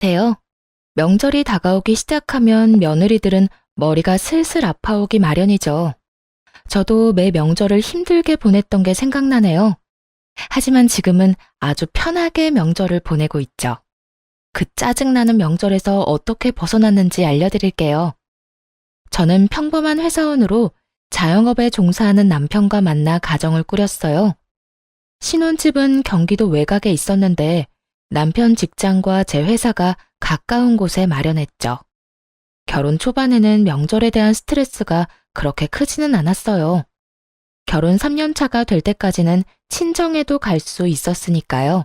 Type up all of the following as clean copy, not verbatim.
돼요. 명절이 다가오기 시작하면 며느리들은 머리가 슬슬 아파오기 마련이죠. 저도 매 명절을 힘들게 보냈던 게 생각나네요. 하지만 지금은 아주 편하게 명절을 보내고 있죠. 그 짜증나는 명절에서 어떻게 벗어났는지 알려드릴게요. 저는 평범한 회사원으로 자영업에 종사하는 남편과 만나 가정을 꾸렸어요. 신혼집은 경기도 외곽에 있었는데 남편 직장과 제 회사가 가까운 곳에 마련했죠. 결혼 초반에는 명절에 대한 스트레스가 그렇게 크지는 않았어요. 결혼 3년 차가 될 때까지는 친정에도 갈 수 있었으니까요.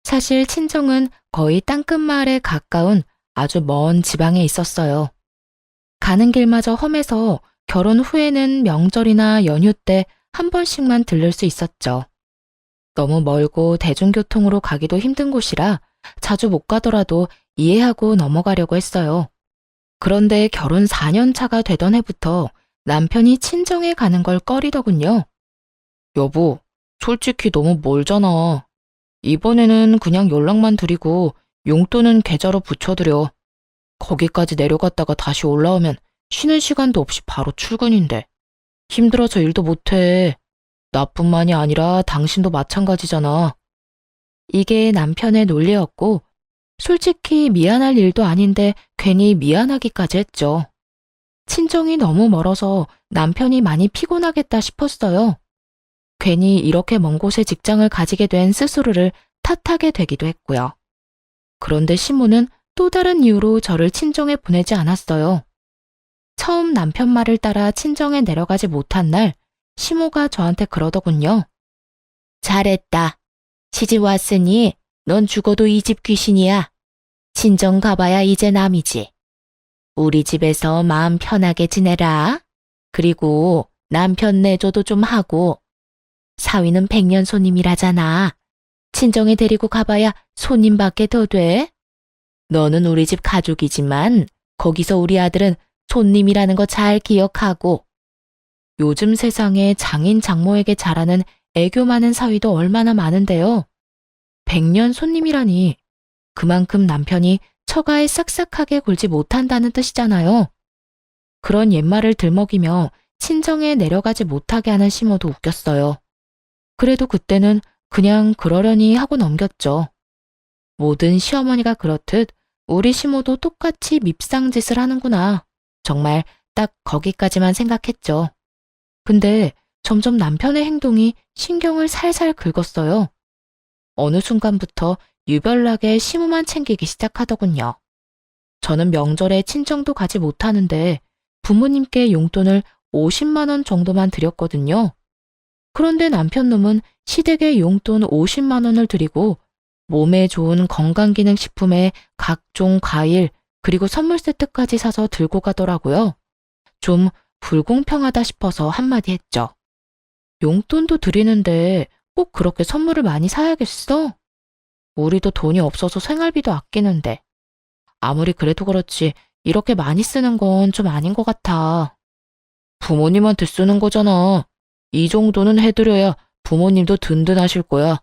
사실 친정은 거의 땅끝마을에 가까운 아주 먼 지방에 있었어요. 가는 길마저 험해서 결혼 후에는 명절이나 연휴 때 한 번씩만 들를 수 있었죠. 너무 멀고 대중교통으로 가기도 힘든 곳이라 자주 못 가더라도 이해하고 넘어가려고 했어요. 그런데 결혼 4년 차가 되던 해부터 남편이 친정에 가는 걸 꺼리더군요. 여보, 솔직히 너무 멀잖아. 이번에는 그냥 연락만 드리고 용돈은 계좌로 붙여드려. 거기까지 내려갔다가 다시 올라오면 쉬는 시간도 없이 바로 출근인데. 힘들어서 일도 못해. 나뿐만이 아니라 당신도 마찬가지잖아. 이게 남편의 논리였고, 솔직히 미안할 일도 아닌데 괜히 미안하기까지 했죠. 친정이 너무 멀어서 남편이 많이 피곤하겠다 싶었어요. 괜히 이렇게 먼 곳에 직장을 가지게 된 스스로를 탓하게 되기도 했고요. 그런데 시모는 또 다른 이유로 저를 친정에 보내지 않았어요. 처음 남편 말을 따라 친정에 내려가지 못한 날, 시모가 저한테 그러더군요. 잘했다. 시집 왔으니 넌 죽어도 이 집 귀신이야. 친정 가봐야 이제 남이지. 우리 집에서 마음 편하게 지내라. 그리고 남편 내조도 좀 하고. 사위는 백년 손님이라잖아. 친정에 데리고 가봐야 손님밖에 더 돼. 너는 우리 집 가족이지만 거기서 우리 아들은 손님이라는 거 잘 기억하고. 요즘 세상에 장인 장모에게 잘하는 애교 많은 사위도 얼마나 많은데요. 백년 손님이라니 그만큼 남편이 처가에 싹싹하게 굴지 못한다는 뜻이잖아요. 그런 옛말을 들먹이며 친정에 내려가지 못하게 하는 시모도 웃겼어요. 그래도 그때는 그냥 그러려니 하고 넘겼죠. 모든 시어머니가 그렇듯 우리 시모도 똑같이 밉상짓을 하는구나. 정말 딱 거기까지만 생각했죠. 근데 점점 남편의 행동이 신경을 살살 긁었어요. 어느 순간부터 유별나게 시모만 챙기기 시작하더군요. 저는 명절에 친정도 가지 못하는데 부모님께 용돈을 50만 원 정도만 드렸거든요. 그런데 남편 놈은 시댁에 용돈 50만 원을 드리고 몸에 좋은 건강기능식품에 각종 과일 그리고 선물 세트까지 사서 들고 가더라고요. 좀 불공평하다 싶어서 한마디 했죠. 용돈도 드리는데 꼭 그렇게 선물을 많이 사야겠어? 우리도 돈이 없어서 생활비도 아끼는데. 아무리 그래도 그렇지 이렇게 많이 쓰는 건 좀 아닌 것 같아. 부모님한테 쓰는 거잖아. 이 정도는 해드려야 부모님도 든든하실 거야.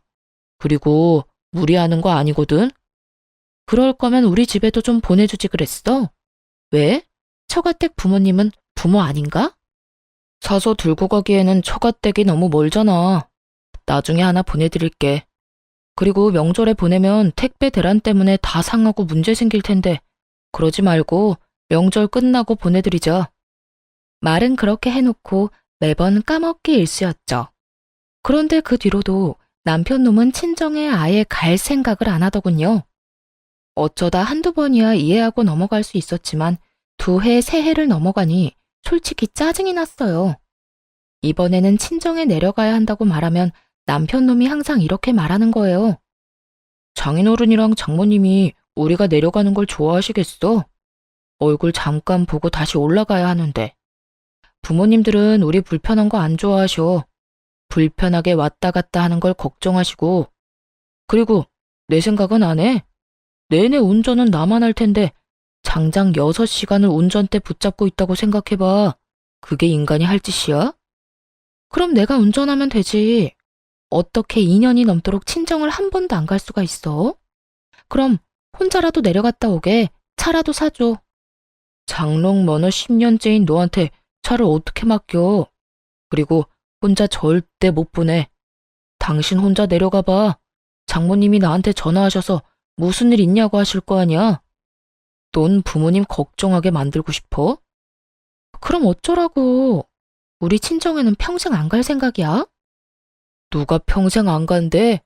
그리고 무리하는 거 아니거든? 그럴 거면 우리 집에도 좀 보내주지 그랬어? 왜? 처가댁 부모님은 부모 아닌가? 사서 들고 가기에는 처가댁이 너무 멀잖아. 나중에 하나 보내드릴게. 그리고 명절에 보내면 택배 대란 때문에 다 상하고 문제 생길 텐데 그러지 말고 명절 끝나고 보내드리자. 말은 그렇게 해놓고 매번 까먹기 일쑤였죠. 그런데 그 뒤로도 남편 놈은 친정에 아예 갈 생각을 안 하더군요. 어쩌다 한두 번이야 이해하고 넘어갈 수 있었지만 2해, 3해를 넘어가니 솔직히 짜증이 났어요. 이번에는 친정에 내려가야 한다고 말하면 남편 놈이 항상 이렇게 말하는 거예요. 장인어른이랑 장모님이 우리가 내려가는 걸 좋아하시겠어? 얼굴 잠깐 보고 다시 올라가야 하는데. 부모님들은 우리 불편한 거 안 좋아하셔. 불편하게 왔다 갔다 하는 걸 걱정하시고. 그리고 내 생각은 안 해. 내내 운전은 나만 할 텐데 장장 6시간을 운전대 붙잡고 있다고 생각해봐. 그게 인간이 할 짓이야? 그럼 내가 운전하면 되지. 어떻게 2년이 넘도록 친정을 한 번도 안 갈 수가 있어? 그럼 혼자라도 내려갔다 오게 차라도 사줘. 장롱 면허 10년째인 너한테 차를 어떻게 맡겨? 그리고 혼자 절대 못 보내. 당신 혼자 내려가 봐. 장모님이 나한테 전화하셔서 무슨 일 있냐고 하실 거 아니야? 넌 부모님 걱정하게 만들고 싶어? 그럼 어쩌라고. 우리 친정에는 평생 안 갈 생각이야? 누가 평생 안 간대?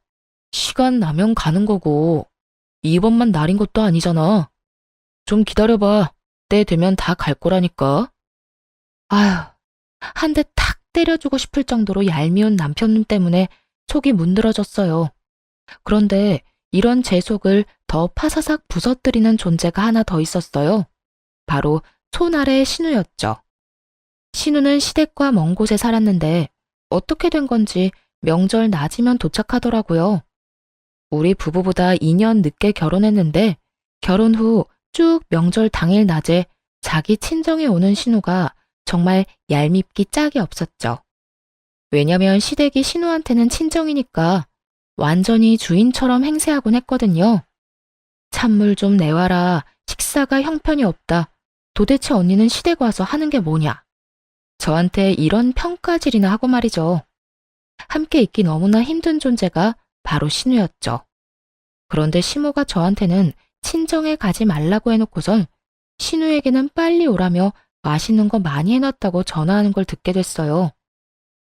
시간 나면 가는 거고. 이번만 날인 것도 아니잖아. 좀 기다려봐. 때 되면 다 갈 거라니까. 아휴, 한 대 탁 때려주고 싶을 정도로 얄미운 남편님 때문에 속이 문드러졌어요. 그런데 이런 제 속을 더 파사삭 부서뜨리는 존재가 하나 더 있었어요. 바로 손아래 신우였죠. 신우는 시댁과 먼 곳에 살았는데 어떻게 된 건지 명절 낮이면 도착하더라고요. 우리 부부보다 2년 늦게 결혼했는데 결혼 후 쭉 명절 당일 낮에 자기 친정에 오는 신우가 정말 얄밉기 짝이 없었죠. 왜냐면 시댁이 신우한테는 친정이니까 완전히 주인처럼 행세하곤 했거든요. 찬물 좀 내와라. 식사가 형편이 없다. 도대체 언니는 시댁 와서 하는 게 뭐냐. 저한테 이런 평가질이나 하고 말이죠. 함께 있기 너무나 힘든 존재가 바로 신우였죠. 그런데 시모가 저한테는 친정에 가지 말라고 해놓고선 신우에게는 빨리 오라며 맛있는 거 많이 해놨다고 전화하는 걸 듣게 됐어요.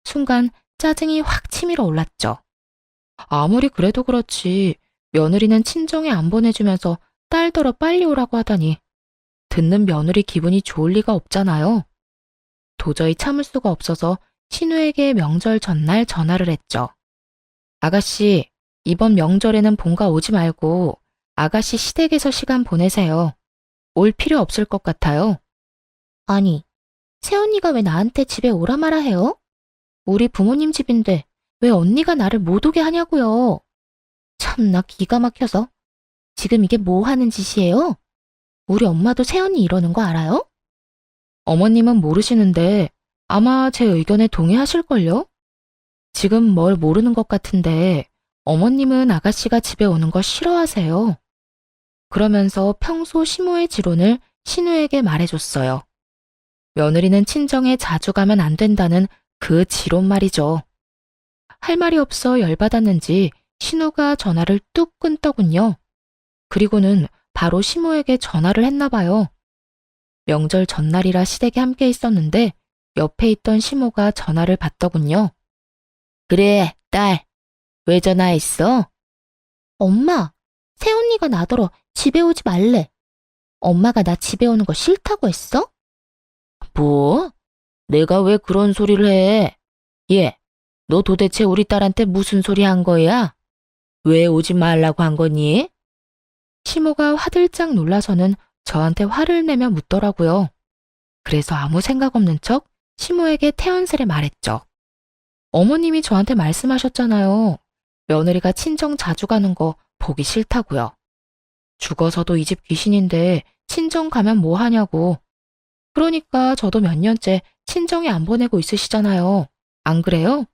순간 짜증이 확 치밀어 올랐죠. 아무리 그래도 그렇지 며느리는 친정에 안 보내주면서 딸더러 빨리 오라고 하다니 듣는 며느리 기분이 좋을 리가 없잖아요. 도저히 참을 수가 없어서 신우에게 명절 전날 전화를 했죠. 아가씨, 이번 명절에는 본가 오지 말고 아가씨 시댁에서 시간 보내세요. 올 필요 없을 것 같아요. 아니, 새언니가 왜 나한테 집에 오라 마라 해요? 우리 부모님 집인데 왜 언니가 나를 못 오게 하냐고요. 참나 기가 막혀서. 지금 이게 뭐 하는 짓이에요? 우리 엄마도 새언니 이러는 거 알아요? 어머님은 모르시는데 아마 제 의견에 동의하실걸요? 지금 뭘 모르는 것 같은데 어머님은 아가씨가 집에 오는 거 싫어하세요. 그러면서 평소 시모의 지론을 신우에게 말해줬어요. 며느리는 친정에 자주 가면 안 된다는 그 지론 말이죠. 할 말이 없어 열받았는지 신우가 전화를 뚝 끊더군요. 그리고는 바로 시모에게 전화를 했나 봐요. 명절 전날이라 시댁에 함께 있었는데 옆에 있던 시모가 전화를 받더군요. 그래, 딸. 왜 전화했어? 엄마, 새언니가 나더러 집에 오지 말래. 엄마가 나 집에 오는 거 싫다고 했어? 뭐? 내가 왜 그런 소리를 해? 얘, 너 도대체 우리 딸한테 무슨 소리 한 거야? 왜 오지 말라고 한 거니? 시모가 화들짝 놀라서는 저한테 화를 내며 묻더라고요. 그래서 아무 생각 없는 척 시모에게 태연스레 말했죠. 어머님이 저한테 말씀하셨잖아요. 며느리가 친정 자주 가는 거 보기 싫다고요. 죽어서도 이 집 귀신인데 친정 가면 뭐 하냐고. 그러니까 저도 몇 년째 친정에 안 보내고 있으시잖아요. 안 그래요?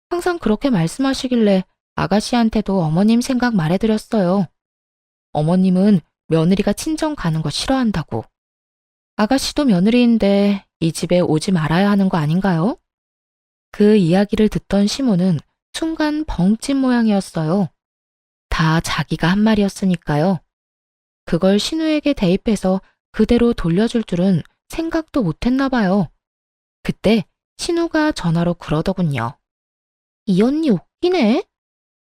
항상 그렇게 말씀하시길래 아가씨한테도 어머님 생각 말해드렸어요. 어머님은 며느리가 친정 가는 거 싫어한다고. 아가씨도 며느리인데 이 집에 오지 말아야 하는 거 아닌가요? 그 이야기를 듣던 시모는 순간 벙찐 모양이었어요. 다 자기가 한 말이었으니까요. 그걸 신우에게 대입해서 그대로 돌려줄 줄은 생각도 못했나 봐요. 그때 신우가 전화로 그러더군요. 이 언니 웃기네.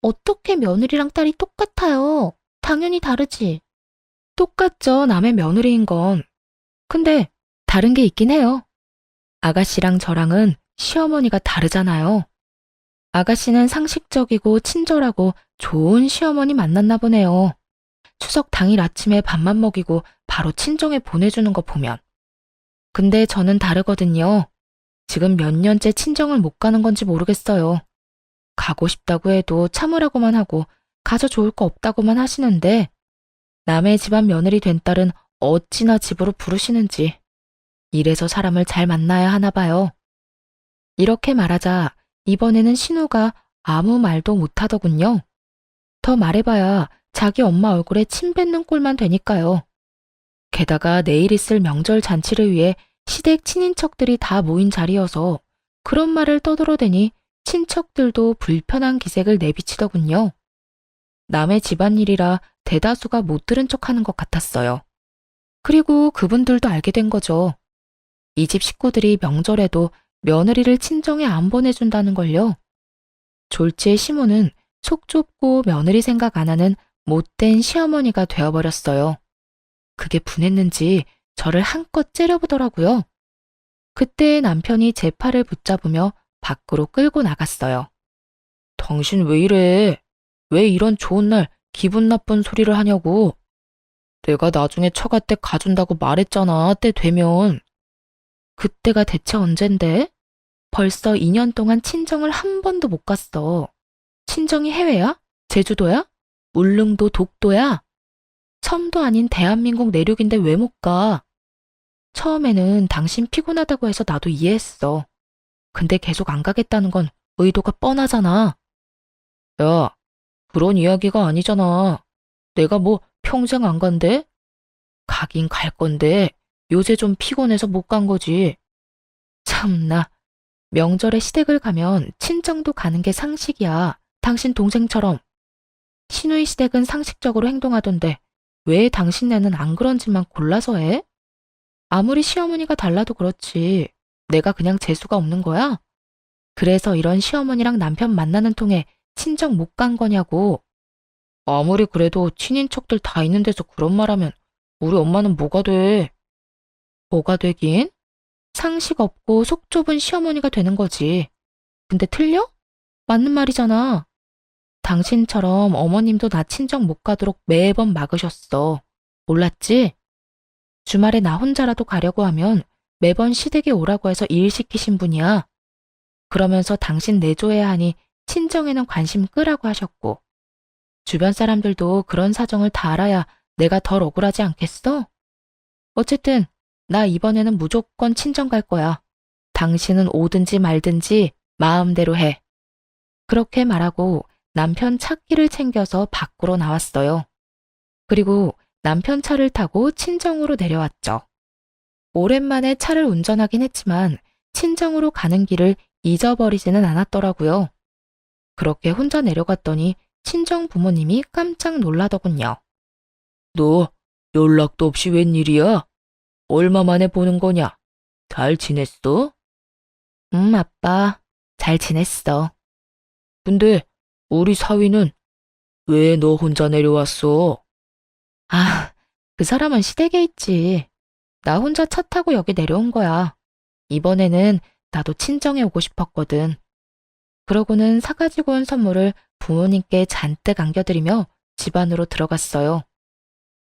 어떻게 며느리랑 딸이 똑같아요. 당연히 다르지. 똑같죠, 남의 며느리인 건. 근데 다른 게 있긴 해요. 아가씨랑 저랑은 시어머니가 다르잖아요. 아가씨는 상식적이고 친절하고 좋은 시어머니 만났나 보네요. 추석 당일 아침에 밥만 먹이고 바로 친정에 보내주는 거 보면. 근데 저는 다르거든요. 지금 몇 년째 친정을 못 가는 건지 모르겠어요. 가고 싶다고 해도 참으라고만 하고 가서 좋을 거 없다고만 하시는데 남의 집안 며느리 된 딸은 어찌나 집으로 부르시는지. 이래서 사람을 잘 만나야 하나 봐요. 이렇게 말하자 이번에는 신우가 아무 말도 못하더군요. 더 말해봐야 자기 엄마 얼굴에 침 뱉는 꼴만 되니까요. 게다가 내일 있을 명절 잔치를 위해 시댁 친인척들이 다 모인 자리여서 그런 말을 떠들어대니 친척들도 불편한 기색을 내비치더군요. 남의 집안일이라 대다수가 못 들은 척하는 것 같았어요. 그리고 그분들도 알게 된 거죠. 이 집 식구들이 명절에도 며느리를 친정에 안 보내준다는 걸요. 졸지의 시모는 속 좁고 며느리 생각 안 하는 못된 시어머니가 되어버렸어요. 그게 분했는지 저를 한껏 째려보더라고요. 그때 남편이 제 팔을 붙잡으며 밖으로 끌고 나갔어요. 당신 왜 이래? 왜 이런 좋은 날 기분 나쁜 소리를 하냐고. 내가 나중에 처가 때 가준다고 말했잖아, 때 되면. 그때가 대체 언젠데? 벌써 2년 동안 친정을 한 번도 못 갔어. 친정이 해외야? 제주도야? 울릉도, 독도야? 섬도 아닌 대한민국 내륙인데 왜 못 가? 처음에는 당신 피곤하다고 해서 나도 이해했어. 근데 계속 안 가겠다는 건 의도가 뻔하잖아. 야, 그런 이야기가 아니잖아. 내가 뭐 평생 안 간대? 가긴 갈 건데 요새 좀 피곤해서 못 간 거지. 참나, 명절에 시댁을 가면 친정도 가는 게 상식이야. 당신 동생처럼. 시누이 시댁은 상식적으로 행동하던데 왜 당신네는 안 그런 짓만 골라서 해? 아무리 시어머니가 달라도 그렇지. 내가 그냥 재수가 없는 거야? 그래서 이런 시어머니랑 남편 만나는 통에 친정 못 간 거냐고. 아무리 그래도 친인척들 다 있는 데서 그런 말하면 우리 엄마는 뭐가 돼? 뭐가 되긴? 상식 없고 속 좁은 시어머니가 되는 거지. 근데 틀려? 맞는 말이잖아. 당신처럼 어머님도 나 친정 못 가도록 매번 막으셨어. 몰랐지? 주말에 나 혼자라도 가려고 하면 매번 시댁에 오라고 해서 일 시키신 분이야. 그러면서 당신 내조해야 하니 친정에는 관심 끄라고 하셨고. 주변 사람들도 그런 사정을 다 알아야 내가 덜 억울하지 않겠어? 어쨌든 나 이번에는 무조건 친정 갈 거야. 당신은 오든지 말든지 마음대로 해. 그렇게 말하고 남편 차키를 챙겨서 밖으로 나왔어요. 그리고 남편 차를 타고 친정으로 내려왔죠. 오랜만에 차를 운전하긴 했지만 친정으로 가는 길을 잊어버리지는 않았더라고요. 그렇게 혼자 내려갔더니 친정 부모님이 깜짝 놀라더군요. 너 연락도 없이 웬일이야? 얼마 만에 보는 거냐? 잘 지냈어? 아빠. 잘 지냈어. 근데 우리 사위는 왜 너 혼자 내려왔어? 아, 그 사람은 시댁에 있지. 나 혼자 차 타고 여기 내려온 거야. 이번에는 나도 친정에 오고 싶었거든. 그러고는 사가지고 온 선물을 부모님께 잔뜩 안겨드리며 집 안으로 들어갔어요.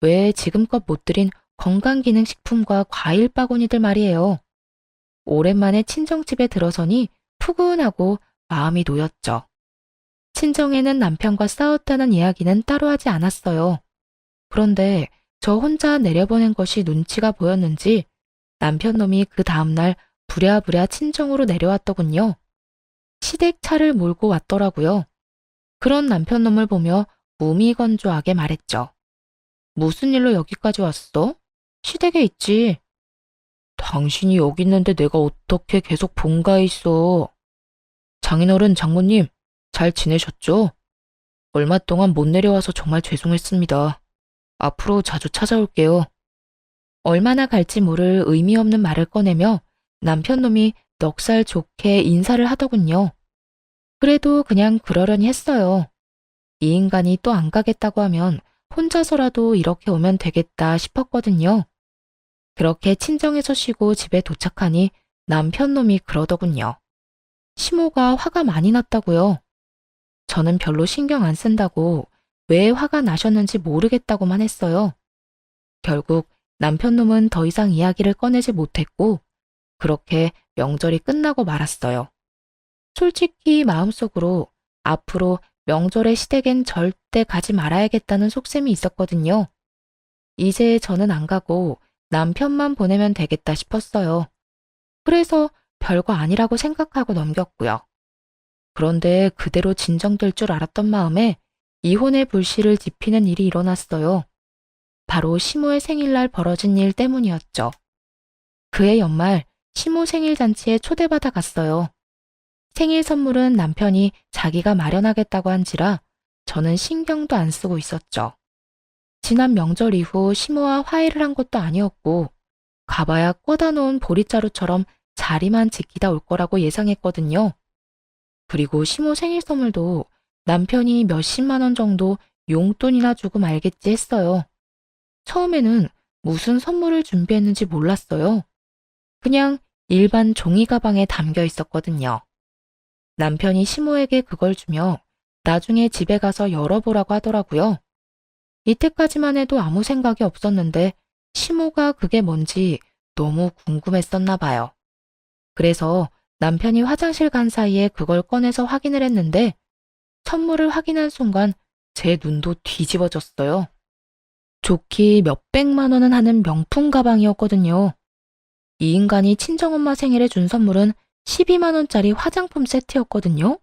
왜 지금껏 못 드린 건강기능식품과 과일 바구니들 말이에요. 오랜만에 친정집에 들어서니 푸근하고 마음이 놓였죠. 친정에는 남편과 싸웠다는 이야기는 따로 하지 않았어요. 그런데 저 혼자 내려보낸 것이 눈치가 보였는지 남편 놈이 그 다음날 부랴부랴 친정으로 내려왔더군요. 시댁 차를 몰고 왔더라고요. 그런 남편 놈을 보며 무미건조하게 말했죠. 무슨 일로 여기까지 왔어? 시댁에 있지. 당신이 여기 있는데 내가 어떻게 계속 본가에 있어? 장인어른, 장모님, 잘 지내셨죠? 얼마 동안 못 내려와서 정말 죄송했습니다. 앞으로 자주 찾아올게요. 얼마나 갈지 모를 의미 없는 말을 꺼내며 남편 놈이 넉살 좋게 인사를 하더군요. 그래도 그냥 그러려니 했어요. 이 인간이 또 안 가겠다고 하면 혼자서라도 이렇게 오면 되겠다 싶었거든요. 그렇게 친정에서 쉬고 집에 도착하니 남편 놈이 그러더군요. 시모가 화가 많이 났다고요. 저는 별로 신경 안 쓴다고 왜 화가 나셨는지 모르겠다고만 했어요. 결국 남편 놈은 더 이상 이야기를 꺼내지 못했고 그렇게 명절이 끝나고 말았어요. 솔직히 마음속으로 앞으로 명절에 시댁엔 절대 가지 말아야겠다는 속셈이 있었거든요. 이제 저는 안 가고 남편만 보내면 되겠다 싶었어요. 그래서 별거 아니라고 생각하고 넘겼고요. 그런데 그대로 진정될 줄 알았던 마음에 이혼의 불씨를 지피는 일이 일어났어요. 바로 시모의 생일날 벌어진 일 때문이었죠. 그해 연말 시모 생일 잔치에 초대받아 갔어요. 생일 선물은 남편이 자기가 마련하겠다고 한지라 저는 신경도 안 쓰고 있었죠. 지난 명절 이후 시모와 화해를 한 것도 아니었고 가봐야 꽂아 놓은 보릿자루처럼 자리만 지키다 올 거라고 예상했거든요. 그리고 시모 생일 선물도 남편이 몇십만 원 정도 용돈이나 주고 말겠지 했어요. 처음에는 무슨 선물을 준비했는지 몰랐어요. 그냥 일반 종이 가방에 담겨 있었거든요. 남편이 시모에게 그걸 주며 나중에 집에 가서 열어보라고 하더라고요. 이때까지만 해도 아무 생각이 없었는데 시모가 그게 뭔지 너무 궁금했었나 봐요. 그래서 남편이 화장실 간 사이에 그걸 꺼내서 확인을 했는데 선물을 확인한 순간 제 눈도 뒤집어졌어요. 좋기 몇백만 원은 하는 명품 가방이었거든요. 이 인간이 친정엄마 생일에 준 선물은 12만 원짜리 화장품 세트였거든요.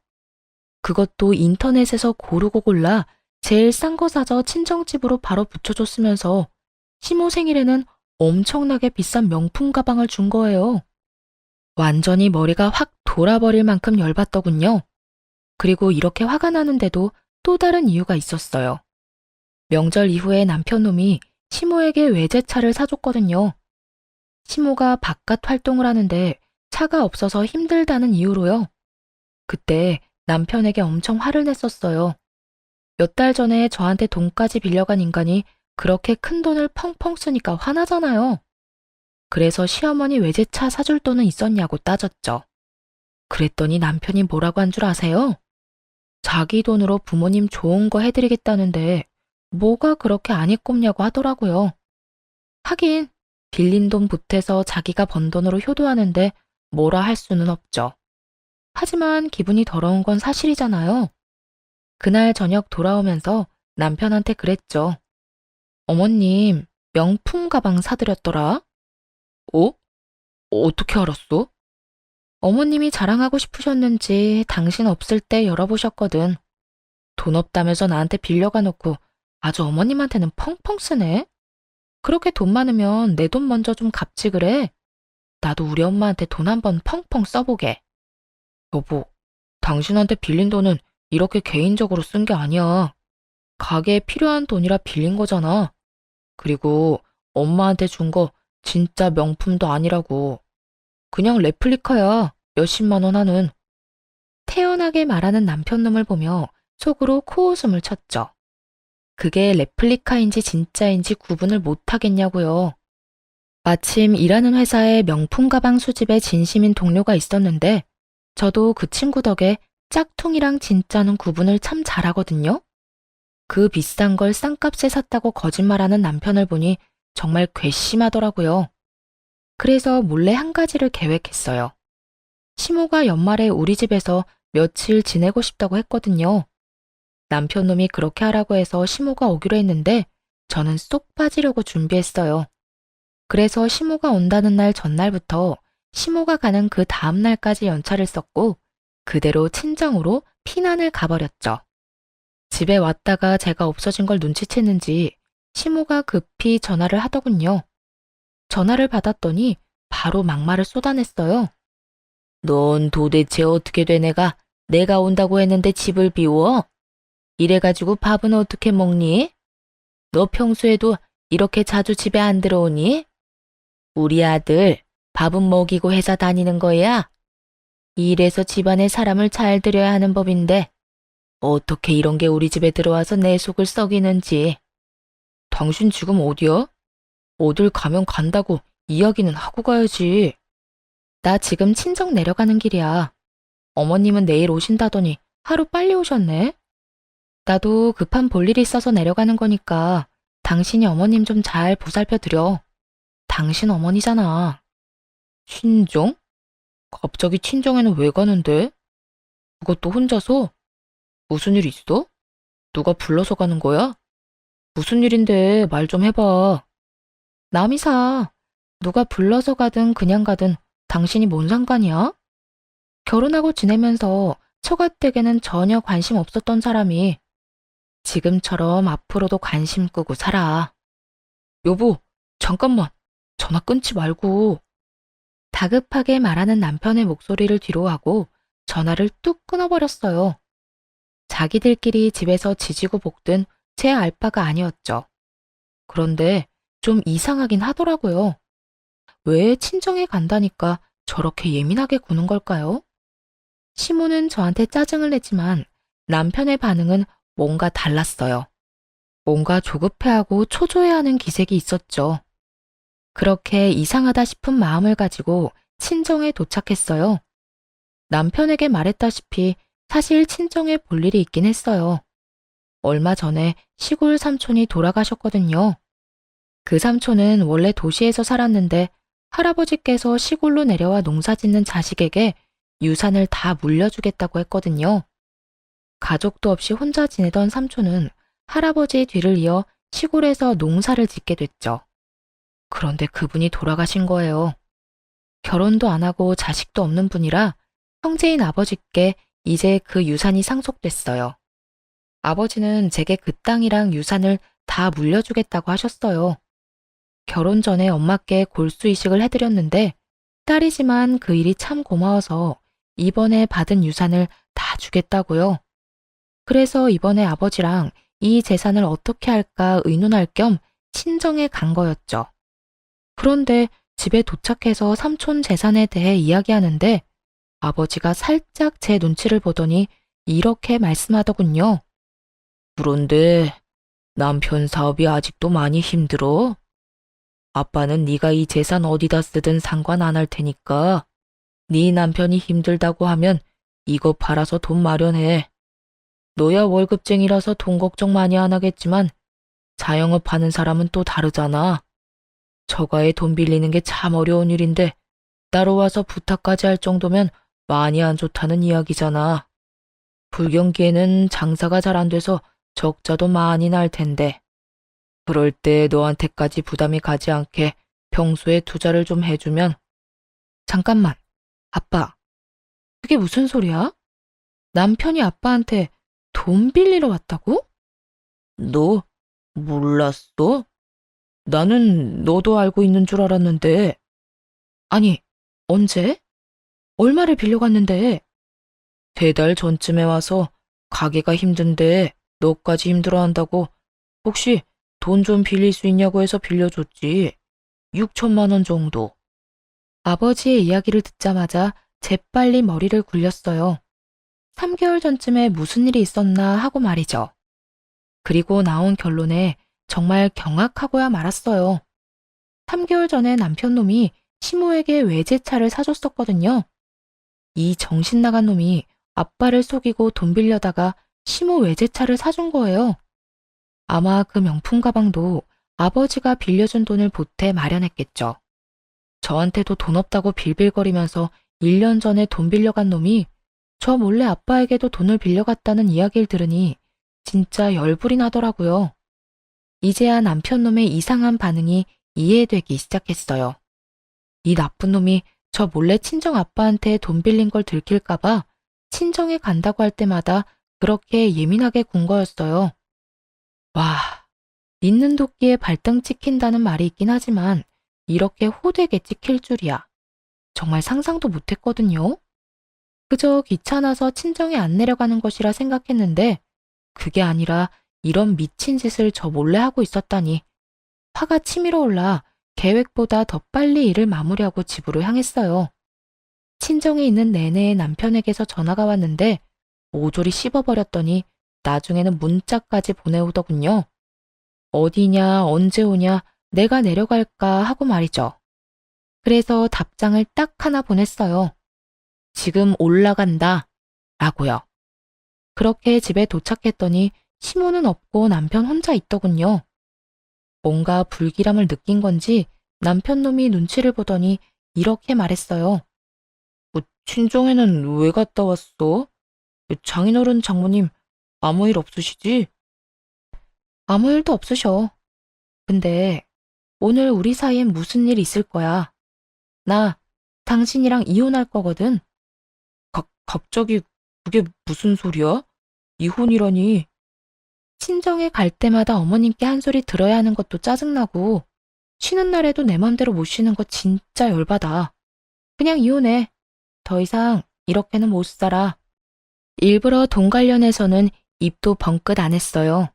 그것도 인터넷에서 고르고 골라 제일 싼 거 사서 친정집으로 바로 붙여줬으면서 시모 생일에는 엄청나게 비싼 명품 가방을 준 거예요. 완전히 머리가 확 돌아버릴 만큼 열받더군요. 그리고 이렇게 화가 나는데도 또 다른 이유가 있었어요. 명절 이후에 남편놈이 시모에게 외제차를 사줬거든요. 시모가 바깥 활동을 하는데 차가 없어서 힘들다는 이유로요. 그때 남편에게 엄청 화를 냈었어요. 몇 달 전에 저한테 돈까지 빌려간 인간이 그렇게 큰 돈을 펑펑 쓰니까 화나잖아요. 그래서 시어머니 외제차 사줄 돈은 있었냐고 따졌죠. 그랬더니 남편이 뭐라고 한 줄 아세요? 자기 돈으로 부모님 좋은 거 해드리겠다는데 뭐가 그렇게 안 이꼽냐고 하더라고요. 하긴 빌린 돈 보태서 자기가 번 돈으로 효도하는데 뭐라 할 수는 없죠. 하지만 기분이 더러운 건 사실이잖아요. 그날 저녁 돌아오면서 남편한테 그랬죠. 어머님, 명품 가방 사드렸더라? 어? 어떻게 알았어? 어머님이 자랑하고 싶으셨는지 당신 없을 때 열어보셨거든. 돈 없다면서 나한테 빌려가 놓고 아주 어머님한테는 펑펑 쓰네? 그렇게 돈 많으면 내 돈 먼저 좀 갚지 그래? 나도 우리 엄마한테 돈 한번 펑펑 써보게. 여보, 당신한테 빌린 돈은 이렇게 개인적으로 쓴 게 아니야. 가게에 필요한 돈이라 빌린 거잖아. 그리고 엄마한테 준 거 진짜 명품도 아니라고. 그냥 레플리카야. 몇십만 원 하는. 태연하게 말하는 남편놈을 보며 속으로 코웃음을 쳤죠. 그게 레플리카인지 진짜인지 구분을 못하겠냐고요. 마침 일하는 회사에 명품 가방 수집에 진심인 동료가 있었는데 저도 그 친구 덕에 짝퉁이랑 진짜는 구분을 참 잘하거든요. 그 비싼 걸 싼값에 샀다고 거짓말하는 남편을 보니 정말 괘씸하더라고요. 그래서 몰래 한 가지를 계획했어요. 시모가 연말에 우리 집에서 며칠 지내고 싶다고 했거든요. 남편놈이 그렇게 하라고 해서 시모가 오기로 했는데 저는 쏙 빠지려고 준비했어요. 그래서 시모가 온다는 날 전날부터 시모가 가는 그 다음 날까지 연차를 썼고 그대로 친정으로 피난을 가버렸죠. 집에 왔다가 제가 없어진 걸 눈치챘는지 시모가 급히 전화를 하더군요. 전화를 받았더니 바로 막말을 쏟아냈어요. 넌 도대체 어떻게 된 애가 내가 온다고 했는데 집을 비워? 이래가지고 밥은 어떻게 먹니? 너 평소에도 이렇게 자주 집에 안 들어오니? 우리 아들 밥은 먹이고 회사 다니는 거야? 이래서 집안에 사람을 잘 들여야 하는 법인데 어떻게 이런 게 우리 집에 들어와서 내 속을 썩이는지. 당신 지금 어디야? 어딜 가면 간다고 이야기는 하고 가야지. 나 지금 친정 내려가는 길이야. 어머님은 내일 오신다더니 하루 빨리 오셨네. 나도 급한 볼일이 있어서 내려가는 거니까 당신이 어머님 좀 잘 보살펴 드려. 당신 어머니잖아. 친정? 갑자기 친정에는 왜 가는데? 그것도 혼자서? 무슨 일 있어? 누가 불러서 가는 거야? 무슨 일인데 말 좀 해봐. 남이사, 누가 불러서 가든 그냥 가든 당신이 뭔 상관이야? 결혼하고 지내면서 처가댁에는 전혀 관심 없었던 사람이 지금처럼 앞으로도 관심 끄고 살아. 여보, 잠깐만. 전화 끊지 말고. 다급하게 말하는 남편의 목소리를 뒤로하고 전화를 뚝 끊어버렸어요. 자기들끼리 집에서 지지고 볶든 제 알바가 아니었죠. 그런데 좀 이상하긴 하더라고요. 왜 친정에 간다니까 저렇게 예민하게 구는 걸까요? 시모는 저한테 짜증을 냈지만 남편의 반응은 뭔가 달랐어요. 뭔가 조급해하고 초조해하는 기색이 있었죠. 그렇게 이상하다 싶은 마음을 가지고 친정에 도착했어요. 남편에게 말했다시피 사실 친정에 볼 일이 있긴 했어요. 얼마 전에 시골 삼촌이 돌아가셨거든요. 그 삼촌은 원래 도시에서 살았는데 할아버지께서 시골로 내려와 농사 짓는 자식에게 유산을 다 물려주겠다고 했거든요. 가족도 없이 혼자 지내던 삼촌은 할아버지의 뒤를 이어 시골에서 농사를 짓게 됐죠. 그런데 그분이 돌아가신 거예요. 결혼도 안 하고 자식도 없는 분이라 형제인 아버지께 이제 그 유산이 상속됐어요. 아버지는 제게 그 땅이랑 유산을 다 물려주겠다고 하셨어요. 결혼 전에 엄마께 골수 이식을 해드렸는데 딸이지만 그 일이 참 고마워서 이번에 받은 유산을 다 주겠다고요. 그래서 이번에 아버지랑 이 재산을 어떻게 할까 의논할 겸 친정에 간 거였죠. 그런데 집에 도착해서 삼촌 재산에 대해 이야기하는데 아버지가 살짝 제 눈치를 보더니 이렇게 말씀하더군요. 그런데 남편 사업이 아직도 많이 힘들어? 아빠는 네가 이 재산 어디다 쓰든 상관 안 할 테니까 네 남편이 힘들다고 하면 이거 팔아서 돈 마련해. 너야 월급쟁이라서 돈 걱정 많이 안 하겠지만 자영업 하는 사람은 또 다르잖아. 저가에 돈 빌리는 게 참 어려운 일인데 따로 와서 부탁까지 할 정도면 많이 안 좋다는 이야기잖아. 불경기에는 장사가 잘 안 돼서 적자도 많이 날 텐데. 그럴 때 너한테까지 부담이 가지 않게 평소에 투자를 좀 해주면. 잠깐만, 아빠. 그게 무슨 소리야? 남편이 아빠한테 돈 빌리러 왔다고? 너 몰랐어? 나는 너도 알고 있는 줄 알았는데. 아니, 언제? 얼마를 빌려갔는데? 3달 전쯤에 와서 가게가 힘든데 너까지 힘들어한다고 혹시 돈 좀 빌릴 수 있냐고 해서 빌려줬지. 6천만 원 정도. 아버지의 이야기를 듣자마자 재빨리 머리를 굴렸어요. 3개월 전쯤에 무슨 일이 있었나 하고 말이죠. 그리고 나온 결론에 정말 경악하고야 말았어요. 3개월 전에 남편 놈이 시모에게 외제차를 사줬었거든요. 이 정신 나간 놈이 아빠를 속이고 돈 빌려다가 시모 외제차를 사준 거예요. 아마 그 명품 가방도 아버지가 빌려준 돈을 보태 마련했겠죠. 저한테도 돈 없다고 빌빌거리면서 1년 전에 돈 빌려간 놈이 저 몰래 아빠에게도 돈을 빌려갔다는 이야기를 들으니 진짜 열불이 나더라고요. 이제야 남편 놈의 이상한 반응이 이해되기 시작했어요. 이 나쁜 놈이 저 몰래 친정 아빠한테 돈 빌린 걸 들킬까봐 친정에 간다고 할 때마다 그렇게 예민하게 군 거였어요. 와, 있는 도끼에 발등 찍힌다는 말이 있긴 하지만 이렇게 호되게 찍힐 줄이야. 정말 상상도 못했거든요. 그저 귀찮아서 친정에 안 내려가는 것이라 생각했는데 그게 아니라 이런 미친 짓을 저 몰래 하고 있었다니. 화가 치밀어 올라 계획보다 더 빨리 일을 마무리하고 집으로 향했어요. 친정에 있는 내내 남편에게서 전화가 왔는데 모조리 씹어버렸더니 나중에는 문자까지 보내오더군요. 어디냐, 언제 오냐, 내가 내려갈까 하고 말이죠. 그래서 답장을 딱 하나 보냈어요. 지금 올라간다. 라고요. 그렇게 집에 도착했더니 시모는 없고 남편 혼자 있더군요. 뭔가 불길함을 느낀 건지 남편 놈이 눈치를 보더니 이렇게 말했어요. 친정에는 왜 갔다 왔어? 장인어른 장모님 아무 일 없으시지? 아무 일도 없으셔. 근데 오늘 우리 사이엔 무슨 일 있을 거야. 나 당신이랑 이혼할 거거든. 갑자기 그게 무슨 소리야? 이혼이라니. 친정에 갈 때마다 어머님께 한 소리 들어야 하는 것도 짜증나고, 쉬는 날에도 내 맘대로 못 쉬는 거 진짜 열받아. 그냥 이혼해. 더 이상 이렇게는 못 살아. 일부러 돈 관련해서는 입도 벙긋 안 했어요.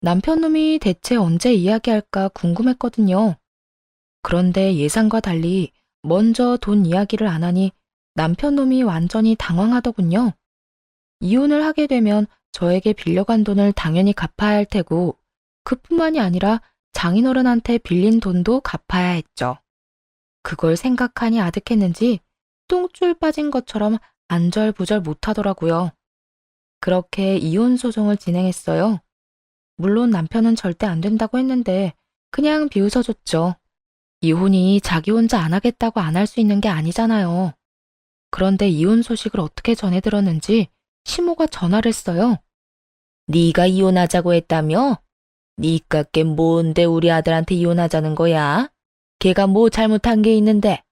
남편 놈이 대체 언제 이야기할까 궁금했거든요. 그런데 예상과 달리 먼저 돈 이야기를 안 하니 남편 놈이 완전히 당황하더군요. 이혼을 하게 되면 저에게 빌려간 돈을 당연히 갚아야 할 테고, 그뿐만이 아니라 장인어른한테 빌린 돈도 갚아야 했죠. 그걸 생각하니 아득했는지 똥줄 빠진 것처럼 안절부절 못하더라고요. 그렇게 이혼 소송을 진행했어요. 물론 남편은 절대 안 된다고 했는데 그냥 비웃어줬죠. 이혼이 자기 혼자 안 하겠다고 안 할 수 있는 게 아니잖아요. 그런데 이혼 소식을 어떻게 전해 들었는지 시모가 전화를 했어요. 네가 이혼하자고 했다며? 니깎게 뭔데 우리 아들한테 이혼하자는 거야? 걔가 뭐 잘못한 게 있는데?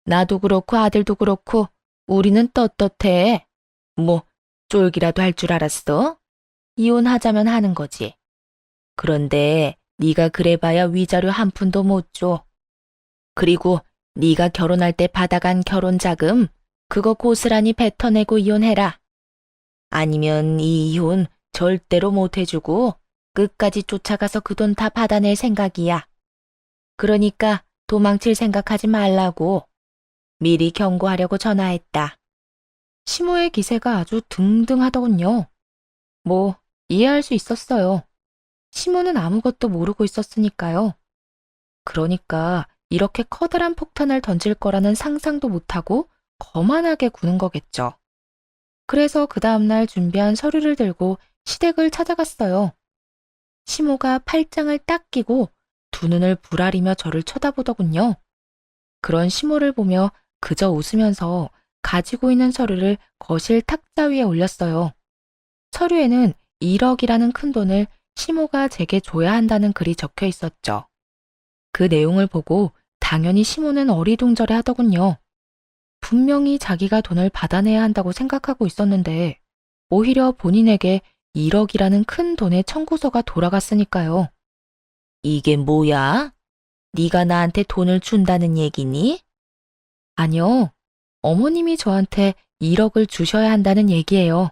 나도 그렇고 아들도 그렇고 우리는 떳떳해. 뭐 쫄기라도 할 줄 알았어? 이혼하자면 하는 거지. 그런데 네가 그래봐야 위자료 한 푼도 못 줘. 그리고 네가 결혼할 때 받아간 결혼 자금 그거 고스란히 뱉어내고 이혼해라. 아니면 이 이혼 절대로 못 해주고 끝까지 쫓아가서 그 돈 다 받아낼 생각이야. 그러니까 도망칠 생각하지 말라고 미리 경고하려고 전화했다. 시모의 기세가 아주 등등하더군요. 뭐 이해할 수 있었어요. 시모는 아무것도 모르고 있었으니까요. 그러니까 이렇게 커다란 폭탄을 던질 거라는 상상도 못하고 거만하게 구는 거겠죠. 그래서 그 다음날 준비한 서류를 들고 시댁을 찾아갔어요. 시모가 팔짱을 딱 끼고 두 눈을 부라리며 저를 쳐다보더군요. 그런 시모를 보며 그저 웃으면서 가지고 있는 서류를 거실 탁자 위에 올렸어요. 서류에는 1억이라는 큰 돈을 시모가 제게 줘야 한다는 글이 적혀 있었죠. 그 내용을 보고 당연히 시모는 어리둥절해 하더군요. 분명히 자기가 돈을 받아내야 한다고 생각하고 있었는데 오히려 본인에게 1억이라는 큰 돈의 청구서가 돌아갔으니까요. 이게 뭐야? 네가 나한테 돈을 준다는 얘기니? 아니요. 어머님이 저한테 1억을 주셔야 한다는 얘기예요.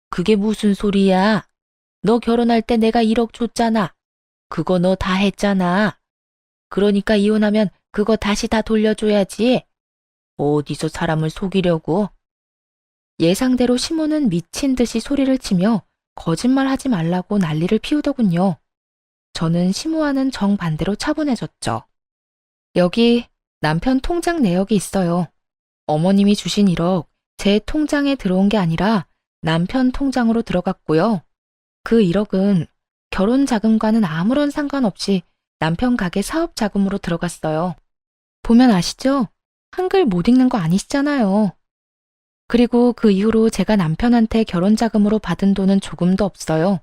그게 무슨 소리야? 너 결혼할 때 내가 1억 줬잖아. 그거 너 다 했잖아. 그러니까 이혼하면 그거 다시 다 돌려줘야지. 어디서 사람을 속이려고? 예상대로 시모는 미친 듯이 소리를 치며 거짓말하지 말라고 난리를 피우더군요. 저는 시모와는 정반대로 차분해졌죠. 여기 남편 통장 내역이 있어요. 어머님이 주신 1억 제 통장에 들어온 게 아니라 남편 통장으로 들어갔고요. 그 1억은 결혼 자금과는 아무런 상관없이 남편 가게 사업 자금으로 들어갔어요. 보면 아시죠? 한글 못 읽는 거 아니시잖아요. 그리고 그 이후로 제가 남편한테 결혼 자금으로 받은 돈은 조금도 없어요.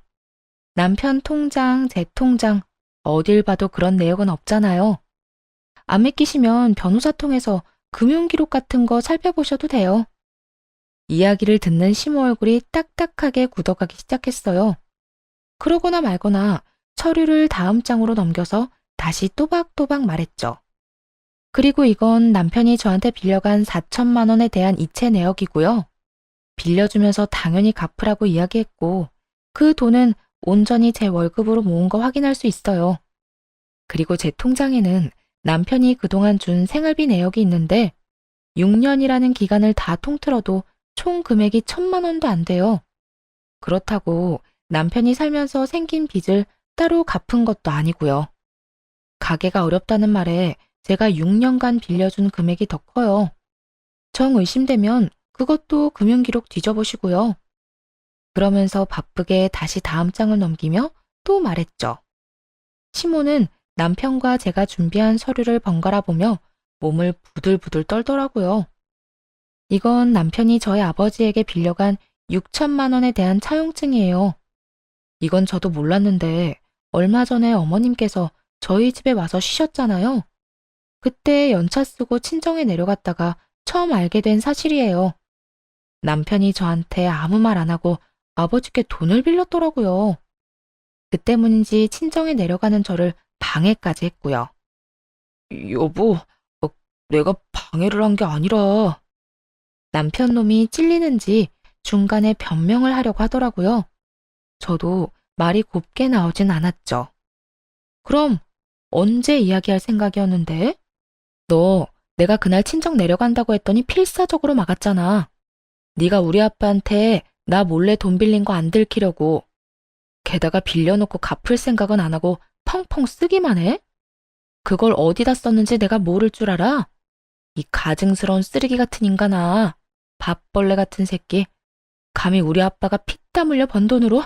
남편 통장, 제 통장, 어딜 봐도 그런 내역은 없잖아요. 안 믿기시면 변호사 통해서 금융기록 같은 거 살펴보셔도 돼요. 이야기를 듣는 시모 얼굴이 딱딱하게 굳어가기 시작했어요. 그러거나 말거나 서류를 다음 장으로 넘겨서 다시 또박또박 말했죠. 그리고 이건 남편이 저한테 빌려간 4천만 원에 대한 이체 내역이고요. 빌려주면서 당연히 갚으라고 이야기했고 그 돈은 온전히 제 월급으로 모은 거 확인할 수 있어요. 그리고 제 통장에는 남편이 그동안 준 생활비 내역이 있는데 6년이라는 기간을 다 통틀어도 총 금액이 1,000만 원도 안 돼요. 그렇다고 남편이 살면서 생긴 빚을 따로 갚은 것도 아니고요. 가게가 어렵다는 말에 제가 6년간 빌려준 금액이 더 커요. 정 의심되면 그것도 금융기록 뒤져보시고요. 그러면서 바쁘게 다시 다음 장을 넘기며 또 말했죠. 시모는 남편과 제가 준비한 서류를 번갈아 보며 몸을 부들부들 떨더라고요. 이건 남편이 저희 아버지에게 빌려간 6천만 원에 대한 차용증이에요. 이건 저도 몰랐는데 얼마 전에 어머님께서 저희 집에 와서 쉬셨잖아요. 그때 연차 쓰고 친정에 내려갔다가 처음 알게 된 사실이에요. 남편이 저한테 아무 말 안 하고 아버지께 돈을 빌렸더라고요. 그 때문인지 친정에 내려가는 저를 방해까지 했고요. 여보, 내가 방해를 한 게 아니라. 남편 놈이 찔리는지 중간에 변명을 하려고 하더라고요. 저도 말이 곱게 나오진 않았죠. 그럼 언제 이야기할 생각이었는데? 너 내가 그날 친정 내려간다고 했더니 필사적으로 막았잖아. 네가 우리 아빠한테 나 몰래 돈 빌린 거 안 들키려고. 게다가 빌려놓고 갚을 생각은 안 하고 펑펑 쓰기만 해? 그걸 어디다 썼는지 내가 모를 줄 알아? 이 가증스러운 쓰레기 같은 인간아. 밥벌레 같은 새끼. 감히 우리 아빠가 피땀 흘려 번 돈으로?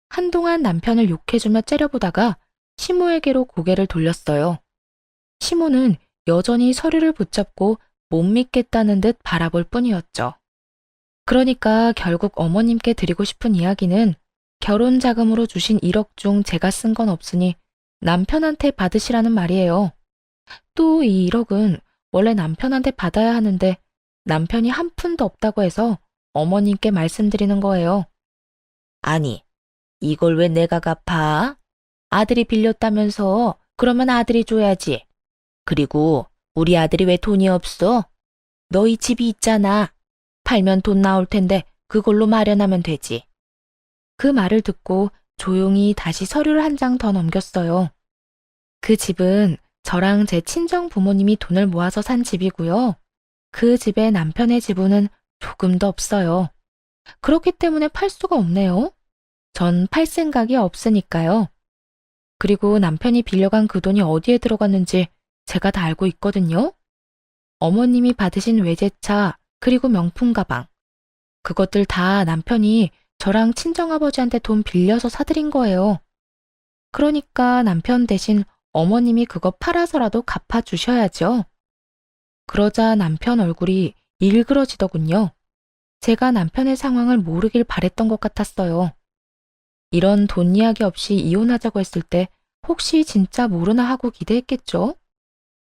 한동안 남편을 욕해주며 째려보다가 시모에게로 고개를 돌렸어요. 시모는 여전히 서류를 붙잡고 못 믿겠다는 듯 바라볼 뿐이었죠. 그러니까 결국 어머님께 드리고 싶은 이야기는 결혼 자금으로 주신 1억 중 제가 쓴 건 없으니 남편한테 받으시라는 말이에요. 또 이 1억은 원래 남편한테 받아야 하는데 남편이 한 푼도 없다고 해서 어머님께 말씀드리는 거예요. 아니, 이걸 왜 내가 갚아? 아들이 빌렸다면서 그러면 아들이 줘야지. 그리고 우리 아들이 왜 돈이 없어? 너희 집이 있잖아. 팔면 돈 나올 텐데 그걸로 마련하면 되지. 그 말을 듣고 조용히 다시 서류를 한 장 더 넘겼어요. 그 집은 저랑 제 친정 부모님이 돈을 모아서 산 집이고요. 그 집에 남편의 지분은 조금도 없어요. 그렇기 때문에 팔 수가 없네요. 전 팔 생각이 없으니까요. 그리고 남편이 빌려간 그 돈이 어디에 들어갔는지 제가 다 알고 있거든요. 어머님이 받으신 외제차 그리고 명품 가방. 그것들 다 남편이 저랑 친정아버지한테 돈 빌려서 사드린 거예요. 그러니까 남편 대신 어머님이 그거 팔아서라도 갚아주셔야죠. 그러자 남편 얼굴이 일그러지더군요. 제가 남편의 상황을 모르길 바랬던 것 같았어요. 이런 돈 이야기 없이 이혼하자고 했을 때 혹시 진짜 모르나 하고 기대했겠죠?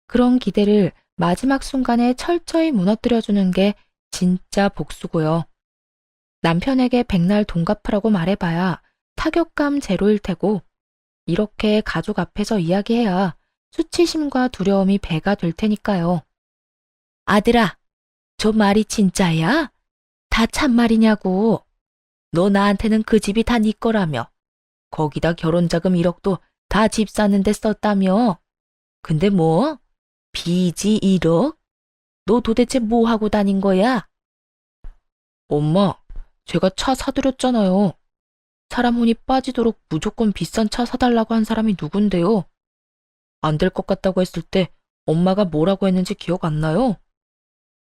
그런 기대를 마지막 순간에 철저히 무너뜨려주는 게 진짜 복수고요. 남편에게 백날 돈 갚으라고 말해봐야 타격감 제로일 테고 이렇게 가족 앞에서 이야기해야 수치심과 두려움이 배가 될 테니까요. 아들아, 저 말이 진짜야? 다 참말이냐고. 너 나한테는 그 집이 다 네 거라며. 거기다 결혼자금 1억도 다 집 사는데 썼다며. 근데 뭐? 빚이 1억? 너 도대체 뭐 하고 다닌 거야? 엄마, 제가 차 사드렸잖아요. 사람 혼이 빠지도록 무조건 비싼 차 사달라고 한 사람이 누군데요? 안 될 것 같다고 했을 때 엄마가 뭐라고 했는지 기억 안 나요?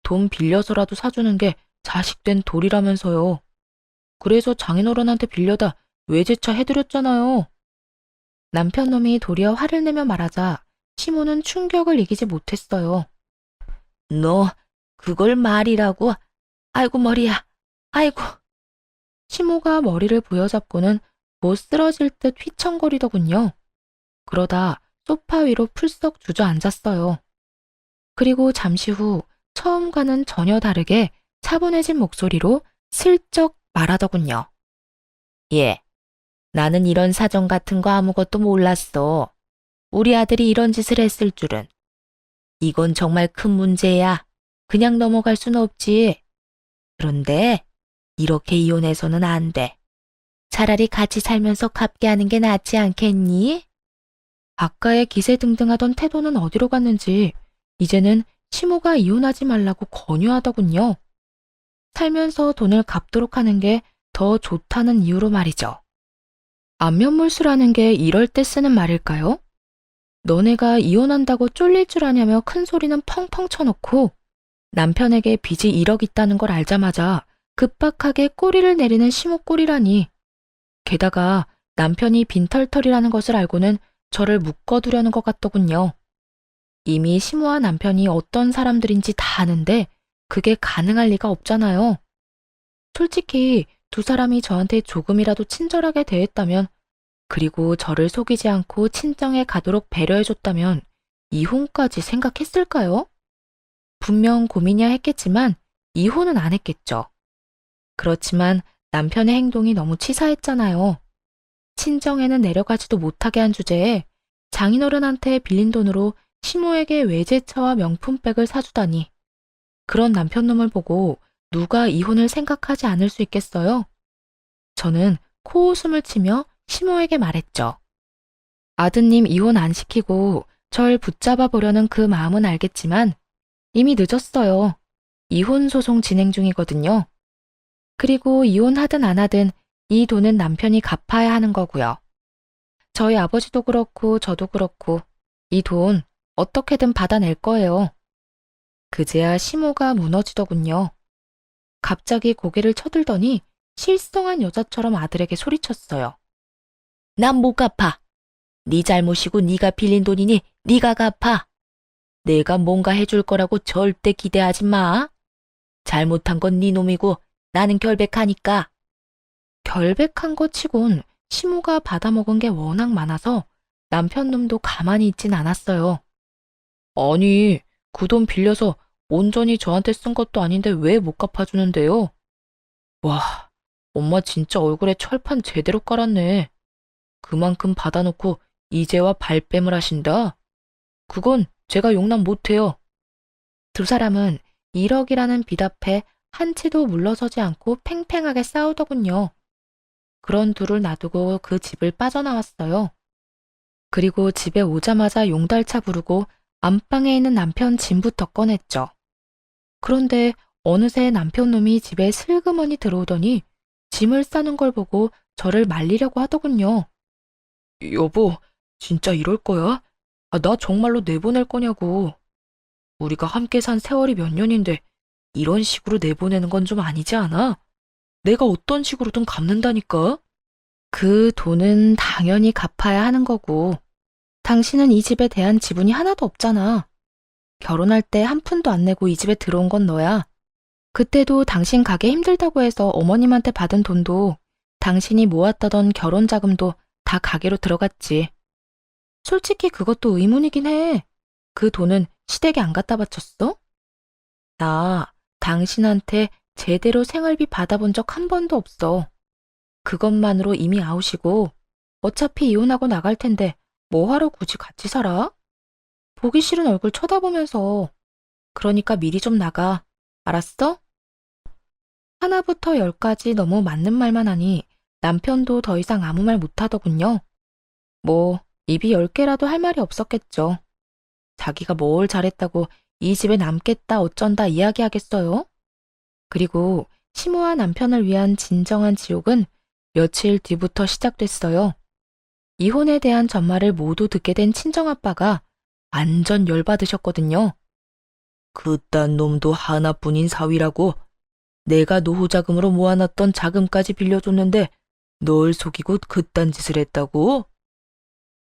돈 빌려서라도 사주는 게 자식된 도리라면서요. 그래서 장인어른한테 빌려다 외제차 해드렸잖아요. 남편 놈이 도리어 화를 내며 말하자 시모는 충격을 이기지 못했어요. 너 그걸 말이라고? 아이고 머리야. 아이고. 시모가 머리를 부여잡고는 못 쓰러질 듯 휘청거리더군요. 그러다 소파 위로 풀썩 주저앉았어요. 그리고 잠시 후 처음과는 전혀 다르게 차분해진 목소리로 슬쩍 말하더군요. 예, 나는 이런 사정 같은 거 아무것도 몰랐어. 우리 아들이 이런 짓을 했을 줄은. 이건 정말 큰 문제야. 그냥 넘어갈 순 없지. 그런데 이렇게 이혼해서는 안 돼. 차라리 같이 살면서 갚게 하는 게 낫지 않겠니? 아까의 기세등등하던 태도는 어디로 갔는지 이제는 시모가 이혼하지 말라고 권유하더군요. 살면서 돈을 갚도록 하는 게 더 좋다는 이유로 말이죠. 안면물수라는 게 이럴 때 쓰는 말일까요? 너네가 이혼한다고 쫄릴 줄 아냐며 큰 소리는 펑펑 쳐놓고 남편에게 빚이 1억 있다는 걸 알자마자 급박하게 꼬리를 내리는 시모 꼴이라니. 게다가 남편이 빈털털이라는 것을 알고는 저를 묶어두려는 것 같더군요. 이미 시모와 남편이 어떤 사람들인지 다 아는데 그게 가능할 리가 없잖아요. 솔직히 두 사람이 저한테 조금이라도 친절하게 대했다면 그리고 저를 속이지 않고 친정에 가도록 배려해줬다면 이혼까지 생각했을까요? 분명 고민이야 했겠지만 이혼은 안 했겠죠. 그렇지만 남편의 행동이 너무 치사했잖아요. 친정에는 내려가지도 못하게 한 주제에 장인어른한테 빌린 돈으로 시모에게 외제차와 명품백을 사주다니. 그런 남편놈을 보고 누가 이혼을 생각하지 않을 수 있겠어요? 저는 코웃음을 치며 시모에게 말했죠. 아드님 이혼 안 시키고 절 붙잡아 보려는 그 마음은 알겠지만 이미 늦었어요. 이혼 소송 진행 중이거든요. 그리고 이혼하든 안 하든 이 돈은 남편이 갚아야 하는 거고요. 저희 아버지도 그렇고 저도 그렇고 이 돈 어떻게든 받아낼 거예요. 그제야 시모가 무너지더군요. 갑자기 고개를 쳐들더니 실성한 여자처럼 아들에게 소리쳤어요. 난 못 갚아. 네 잘못이고 네가 빌린 돈이니 네가 갚아. 내가 뭔가 해줄 거라고 절대 기대하지 마. 잘못한 건 네 놈이고 나는 결백하니까. 결백한 것 치곤 시모가 받아먹은 게 워낙 많아서 남편 놈도 가만히 있진 않았어요. 아니, 그 돈 빌려서 온전히 저한테 쓴 것도 아닌데 왜 못 갚아주는데요? 와, 엄마 진짜 얼굴에 철판 제대로 깔았네. 그만큼 받아놓고 이제와 발뺌을 하신다? 그건 제가 용납 못해요. 두 사람은 1억이라는 빚 앞에 한 치도 물러서지 않고 팽팽하게 싸우더군요. 그런 둘을 놔두고 그 집을 빠져나왔어요. 그리고 집에 오자마자 용달차 부르고 안방에 있는 남편 짐부터 꺼냈죠. 그런데 어느새 남편놈이 집에 슬그머니 들어오더니 짐을 싸는 걸 보고 저를 말리려고 하더군요. 여보, 진짜 이럴 거야? 나 정말로 내보낼 거냐고. 우리가 함께 산 세월이 몇 년인데 이런 식으로 내보내는 건 좀 아니지 않아? 내가 어떤 식으로든 갚는다니까? 그 돈은 당연히 갚아야 하는 거고, 당신은 이 집에 대한 지분이 하나도 없잖아. 결혼할 때 한 푼도 안 내고 이 집에 들어온 건 너야. 그때도 당신 가게 힘들다고 해서 어머님한테 받은 돈도 당신이 모았다던 결혼 자금도 다 가게로 들어갔지. 솔직히 그것도 의문이긴 해. 그 돈은 시댁에 안 갖다 바쳤어? 나 당신한테 제대로 생활비 받아본 적 한 번도 없어. 그것만으로 이미 아웃이고 어차피 이혼하고 나갈 텐데 뭐하러 굳이 같이 살아? 보기 싫은 얼굴 쳐다보면서. 그러니까 미리 좀 나가. 알았어? 하나부터 열까지 너무 맞는 말만 하니 남편도 더 이상 아무 말 못하더군요. 뭐 입이 10개라도 할 말이 없었겠죠. 자기가 뭘 잘했다고 이 집에 남겠다 어쩐다 이야기하겠어요? 그리고 시모와 남편을 위한 진정한 지옥은 며칠 뒤부터 시작됐어요. 이혼에 대한 전말을 모두 듣게 된 친정아빠가 완전 열받으셨거든요. 그딴 놈도 하나뿐인 사위라고. 내가 노후자금으로 모아놨던 자금까지 빌려줬는데 널 속이고 그딴 짓을 했다고?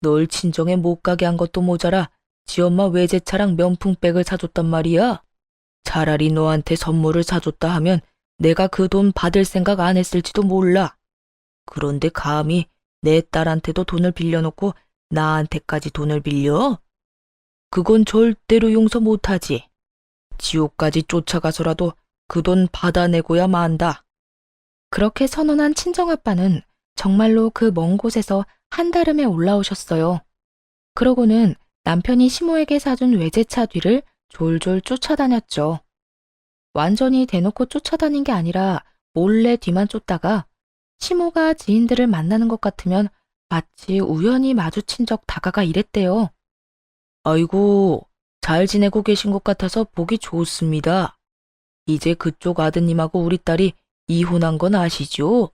널 친정에 못 가게 한 것도 모자라 지엄마 외제차랑 명품백을 사줬단 말이야. 차라리 너한테 선물을 사줬다 하면 내가 그 돈 받을 생각 안 했을지도 몰라. 그런데 감히 내 딸한테도 돈을 빌려놓고 나한테까지 돈을 빌려? 그건 절대로 용서 못하지. 지옥까지 쫓아가서라도 그 돈 받아내고야 만다. 그렇게 선언한 친정아빠는 정말로 그 먼 곳에서 한달음에 올라오셨어요. 그러고는 남편이 시모에게 사준 외제차 뒤를 졸졸 쫓아다녔죠. 완전히 대놓고 쫓아다닌 게 아니라 몰래 뒤만 쫓다가 시모가 지인들을 만나는 것 같으면 마치 우연히 마주친 적 다가가 이랬대요. 아이고, 잘 지내고 계신 것 같아서 보기 좋습니다. 이제 그쪽 아드님하고 우리 딸이 이혼한 건 아시죠?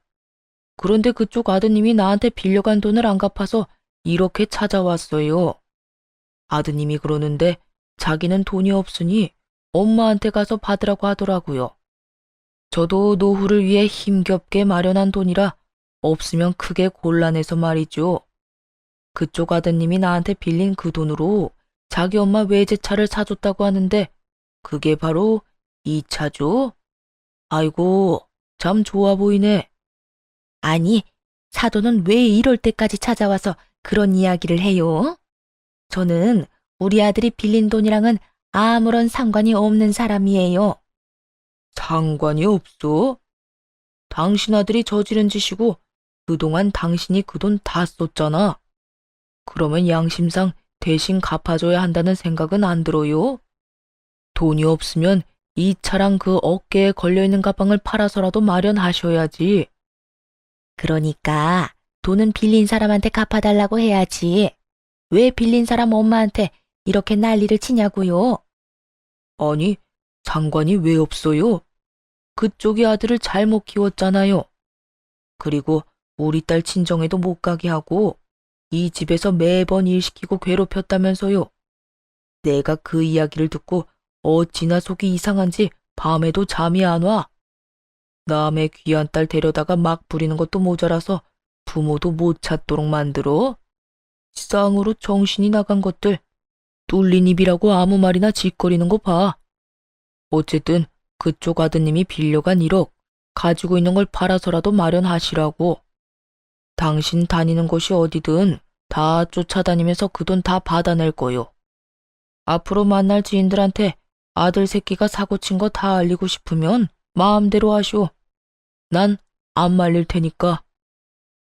그런데 그쪽 아드님이 나한테 빌려간 돈을 안 갚아서 이렇게 찾아왔어요. 아드님이 그러는데 자기는 돈이 없으니 엄마한테 가서 받으라고 하더라고요. 저도 노후를 위해 힘겹게 마련한 돈이라 없으면 크게 곤란해서 말이죠. 그쪽 아드님이 나한테 빌린 그 돈으로 자기 엄마 외제차를 사줬다고 하는데 그게 바로 이 차죠? 아이고, 참 좋아 보이네. 아니, 사돈은 왜 이럴 때까지 찾아와서 그런 이야기를 해요? 저는 우리 아들이 빌린 돈이랑은 아무런 상관이 없는 사람이에요. 상관이 없어? 당신 아들이 저지른 짓이고 그동안 당신이 그 돈 다 썼잖아. 그러면 양심상 대신 갚아줘야 한다는 생각은 안 들어요? 돈이 없으면 이 차랑 그 어깨에 걸려있는 가방을 팔아서라도 마련하셔야지. 그러니까 돈은 빌린 사람한테 갚아달라고 해야지. 왜 빌린 사람 엄마한테 이렇게 난리를 치냐고요? 아니, 상관이 왜 없어요? 그쪽이 아들을 잘못 키웠잖아요. 그리고 우리 딸 친정에도 못 가게 하고 이 집에서 매번 일 시키고 괴롭혔다면서요. 내가 그 이야기를 듣고 어찌나 속이 이상한지 밤에도 잠이 안 와. 남의 귀한 딸 데려다가 막 부리는 것도 모자라서 부모도 못 찾도록 만들어. 쌍으로 정신이 나간 것들. 뚫린 입이라고 아무 말이나 짓거리는 거 봐. 어쨌든 그쪽 아드님이 빌려간 1억 가지고 있는 걸 팔아서라도 마련하시라고. 당신 다니는 곳이 어디든 다 쫓아다니면서 그 돈 다 받아낼 거요. 앞으로 만날 지인들한테 아들 새끼가 사고 친 거 다 알리고 싶으면 마음대로 하쇼. 난 안 말릴 테니까.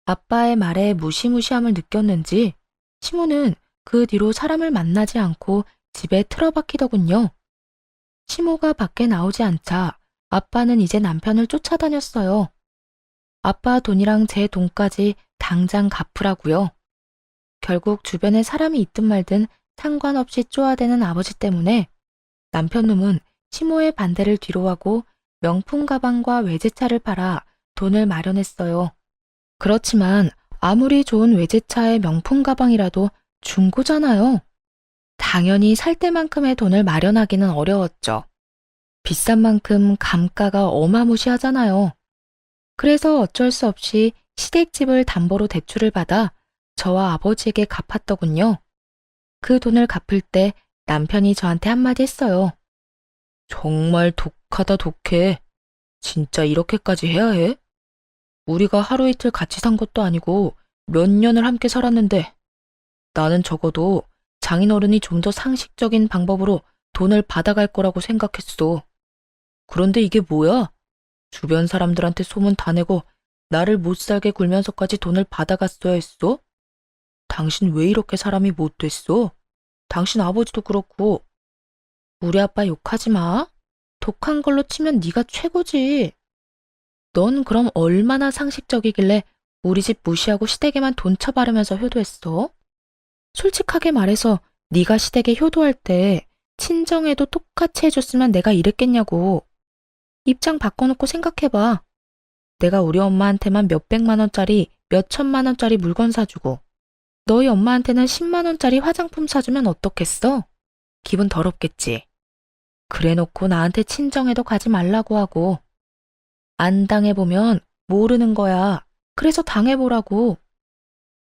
아빠의 말에 무시무시함을 느꼈는지 시모는 그 뒤로 사람을 만나지 않고 집에 틀어박히더군요. 시모가 밖에 나오지 않자 아빠는 이제 남편을 쫓아다녔어요. 아빠 돈이랑 제 돈까지 당장 갚으라고요. 결국 주변에 사람이 있든 말든 상관없이 쪼아대는 아버지 때문에 남편 놈은 시모의 반대를 뒤로하고 명품 가방과 외제차를 팔아 돈을 마련했어요. 그렇지만 아무리 좋은 외제차의 명품 가방이라도 중고잖아요. 당연히 살 때만큼의 돈을 마련하기는 어려웠죠. 비싼 만큼 감가가 어마무시하잖아요. 그래서 어쩔 수 없이 시댁집을 담보로 대출을 받아 저와 아버지에게 갚았더군요. 그 돈을 갚을 때 남편이 저한테 한마디 했어요. 정말 독하다 독해. 진짜 이렇게까지 해야 해? 우리가 하루 이틀 같이 산 것도 아니고 몇 년을 함께 살았는데 나는 적어도 장인어른이 좀 더 상식적인 방법으로 돈을 받아갈 거라고 생각했어. 그런데 이게 뭐야? 주변 사람들한테 소문 다 내고 나를 못 살게 굴면서까지 돈을 받아갔어야 했어? 당신 왜 이렇게 사람이 못 됐어? 당신 아버지도 그렇고. 우리 아빠 욕하지 마. 독한 걸로 치면 네가 최고지. 넌 그럼 얼마나 상식적이길래 우리 집 무시하고 시댁에만 돈 쳐바르면서 효도했어? 솔직하게 말해서 네가 시댁에 효도할 때 친정에도 똑같이 해줬으면 내가 이랬겠냐고. 입장 바꿔놓고 생각해봐. 내가 우리 엄마한테만 몇백만 원짜리, 몇천만 원짜리 물건 사주고 너희 엄마한테는 10만 원짜리 화장품 사주면 어떻겠어? 기분 더럽겠지. 그래놓고 나한테 친정에도 가지 말라고 하고. 안 당해보면 모르는 거야. 그래서 당해보라고.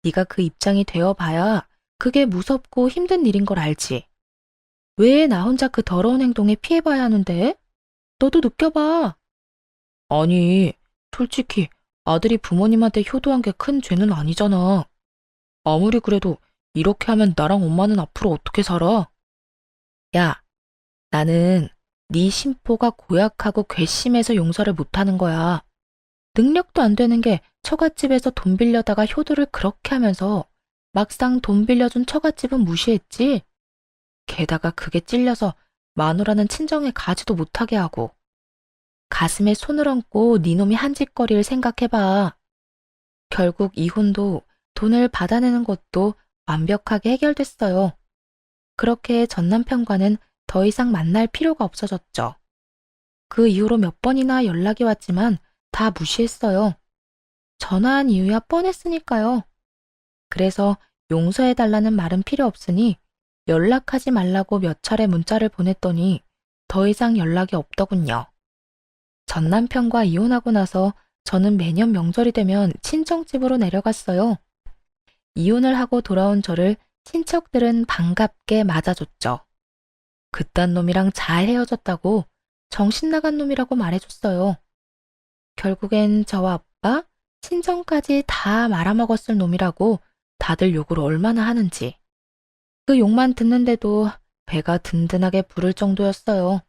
네가 그 입장이 되어봐야 그게 무섭고 힘든 일인 걸 알지. 왜 나 혼자 그 더러운 행동에 피해봐야 하는데? 너도 느껴봐. 아니, 솔직히 아들이 부모님한테 효도한 게 큰 죄는 아니잖아. 아무리 그래도 이렇게 하면 나랑 엄마는 앞으로 어떻게 살아? 야, 나는 네 심보가 고약하고 괘씸해서 용서를 못하는 거야. 능력도 안 되는 게 처갓집에서 돈 빌려다가 효도를 그렇게 하면서 막상 돈 빌려준 처갓집은 무시했지. 게다가 그게 찔려서 마누라는 친정에 가지도 못하게 하고. 가슴에 손을 얹고 네 놈이 한 짓거리를 생각해봐. 결국 이혼도 돈을 받아내는 것도 완벽하게 해결됐어요. 그렇게 전 남편과는 더 이상 만날 필요가 없어졌죠. 그 이후로 몇 번이나 연락이 왔지만 다 무시했어요. 전화한 이유야 뻔했으니까요. 그래서 용서해달라는 말은 필요 없으니 연락하지 말라고 몇 차례 문자를 보냈더니 더 이상 연락이 없더군요. 전 남편과 이혼하고 나서 저는 매년 명절이 되면 친정집으로 내려갔어요. 이혼을 하고 돌아온 저를 친척들은 반갑게 맞아줬죠. 그딴 놈이랑 잘 헤어졌다고 정신 나간 놈이라고 말해줬어요. 결국엔 저와 아빠, 친정까지 다 말아먹었을 놈이라고 다들 욕을 얼마나 하는지. 그 욕만 듣는데도 배가 든든하게 부를 정도였어요.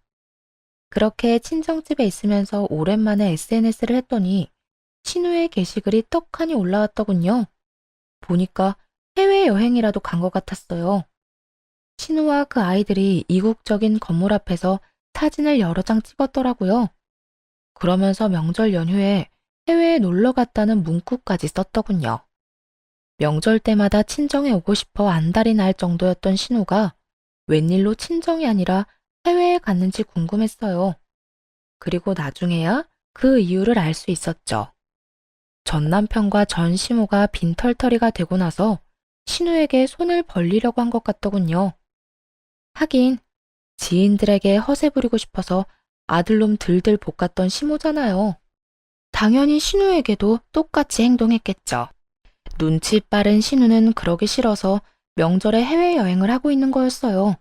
그렇게 친정집에 있으면서 오랜만에 SNS를 했더니 신우의 게시글이 떡하니 올라왔더군요. 보니까 해외여행이라도 간 것 같았어요. 신우와 그 아이들이 이국적인 건물 앞에서 사진을 여러 장 찍었더라고요. 그러면서 명절 연휴에 해외에 놀러 갔다는 문구까지 썼더군요. 명절 때마다 친정에 오고 싶어 안달이 날 정도였던 신우가 웬일로 친정이 아니라 해외에 갔는지 궁금했어요. 그리고 나중에야 그 이유를 알 수 있었죠. 전 남편과 전 시모가 빈털터리가 되고 나서 신우에게 손을 벌리려고 한 것 같더군요. 하긴 지인들에게 허세 부리고 싶어서 아들놈 들들 볶았던 시모잖아요. 당연히 신우에게도 똑같이 행동했겠죠. 눈치 빠른 신우는 그러기 싫어서 명절에 해외여행을 하고 있는 거였어요.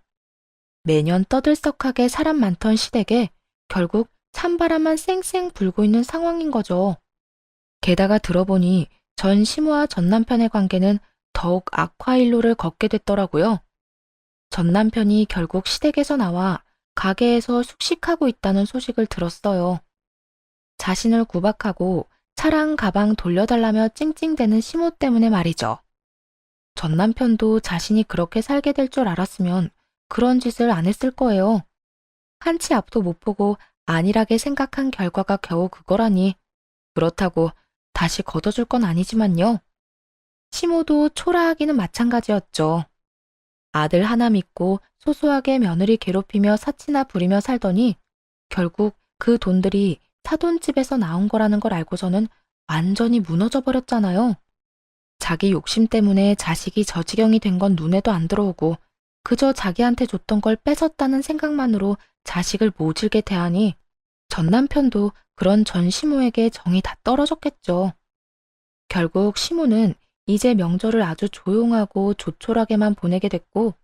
매년 떠들썩하게 사람 많던 시댁에 결국 찬바람만 쌩쌩 불고 있는 상황인 거죠. 게다가 들어보니 전 시모와 전 남편의 관계는 더욱 악화일로를 걷게 됐더라고요. 전 남편이 결국 시댁에서 나와 가게에서 숙식하고 있다는 소식을 들었어요. 자신을 구박하고 차랑 가방 돌려달라며 찡찡대는 시모 때문에 말이죠. 전 남편도 자신이 그렇게 살게 될 줄 알았으면 그런 짓을 안 했을 거예요. 한치 앞도 못 보고 안일하게 생각한 결과가 겨우 그거라니. 그렇다고 다시 걷어줄 건 아니지만요. 시모도 초라하기는 마찬가지였죠. 아들 하나 믿고 소소하게 며느리 괴롭히며 사치나 부리며 살더니 결국 그 돈들이 사돈집에서 나온 거라는 걸 알고서는 완전히 무너져 버렸잖아요. 자기 욕심 때문에 자식이 저 지경이 된 건 눈에도 안 들어오고 그저 자기한테 줬던 걸 뺏었다는 생각만으로 자식을 모질게 대하니 전 남편도 그런 전 시모에게 정이 다 떨어졌겠죠. 결국 시모는 이제 명절을 아주 조용하고 조촐하게만 보내게 됐고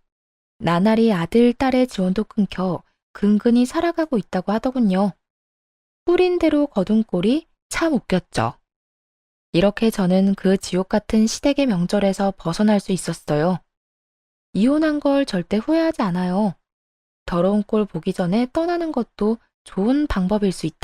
나날이 아들, 딸의 지원도 끊겨 근근히 살아가고 있다고 하더군요. 뿌린 대로 거둔 꼴이 참 웃겼죠. 이렇게 저는 그 지옥 같은 시댁의 명절에서 벗어날 수 있었어요. 이혼한 걸 절대 후회하지 않아요. 더러운 꼴 보기 전에 떠나는 것도 좋은 방법일 수 있답니다.